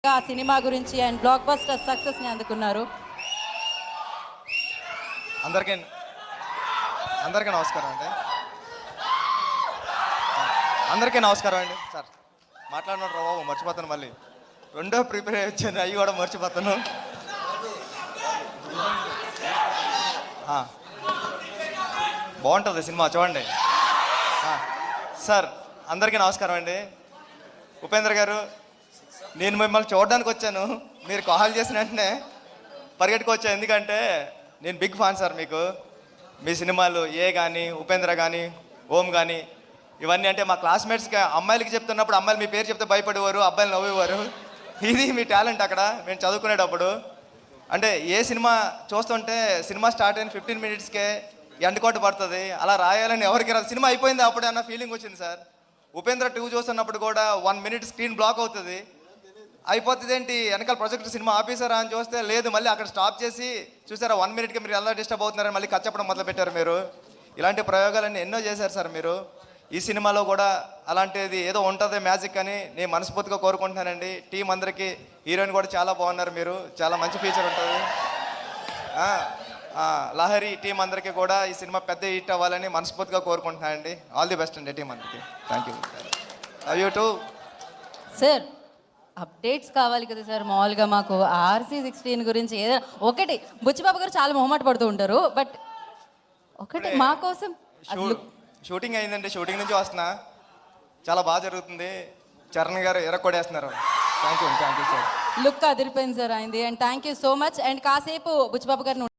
ఆ సినిమా గురించి and block buster సక్సెస్ని అందుకున్నారు. అందరికీ అందరికీ నమస్కారం అండి. అందరికీ నమస్కారం అండి. సార్ మాట్లాడినాడు రా బాబు, మర్చిపోతాను. మళ్ళీ రెండో ప్రిపేర్ అయ్యి వచ్చాను, అవి కూడా మర్చిపోతాను. బాగుంటుంది సినిమా, చూడండి. సార్ అందరికీ నమస్కారం అండి. ఉపేంద్ర గారు, నేను మిమ్మల్ని చూడడానికి వచ్చాను, మీరు కాల్ చేసిన వెంటనే పరిగెట్టుకొచ్చాను. ఎందుకంటే నేను బిగ్ ఫ్యాన్ సార్ మీకు. మీ సినిమాలు కానీ ఉపేంద్ర కానీ ఓం కానీ ఇవన్నీ అంటే మా క్లాస్మేట్స్కి అమ్మాయిలకి చెప్తున్నప్పుడు అమ్మాయిలు మీ పేరు చెప్తే భయపడేవారు, అబ్బాయిలు నవ్వేవారు. ఇది మీ టాలెంట్ అక్కడ మేము చదువుకునేటప్పుడు. అంటే ఏ సినిమా చూస్తుంటే సినిమా స్టార్ట్ అయిన 15 మినిట్స్కే ఎండ్ కోట్ పడుతుంది, అలా రాయాలని ఎవరికి రాదు. సినిమా అయిపోయింది అప్పుడే అన్న ఫీలింగ్ వచ్చింది సార్. ఉపేంద్ర 2 చూస్తున్నప్పుడు కూడా 1 మినిట్ స్క్రీన్ బ్లాక్ అవుతుంది. అయిపోతుంది ఏంటి, వెనకాల ప్రొజెక్టర్ సినిమా ఆపేసారా అని చూస్తే లేదు, మళ్ళీ అక్కడ స్టాప్ చేసి చూసారా 1 మినిట్కి మీరు ఎలా డిస్టర్బ్ అవుతున్నారని మళ్ళీ కట్ చెప్పడం మొదలుపెట్టారు మీరు. ఇలాంటి ప్రయోగాలన్నీ ఎన్నో చేశారు సార్ మీరు. ఈ సినిమాలో కూడా అలాంటిది ఏదో ఉంటుంది మ్యాజిక్ అని నేను మనస్ఫూర్తిగా కోరుకుంటున్నానండి. టీం అందరికీ, హీరోయిన్ కూడా చాలా బాగున్నారు మీరు, చాలా మంచి ఫీచర్ ఉంటుంది. లహరి టీం అందరికీ కూడా ఈ సినిమా పెద్ద హిట్ అవ్వాలని మనస్ఫూర్తిగా కోరుకుంటున్నానండి. ఆల్ ది బెస్ట్ అండి టీం అందరికీ. Thank you. Love you two. Sir updates కావాలి కదా సార్. మామూలుగా మాకు RC16 గురించి ఏదైనా ఒకటి, బుచ్చిబాబు గారు చాలా మొహమాట పడుతూ ఉంటారు, బట్ ఒకటి మా కోసం. షూటింగ్ అయిందండి, షూటింగ్ నుంచి వస్తున్నా, చాలా బాగా జరుగుతుంది. చరణ్ గారు ఎరక్కొడేస్తున్నారు. Thank you sir. లుక్ అదిరిపోయింది సార్ అయింది. And thank you so much. And కాసేపు బుచ్చిబాబు గారిని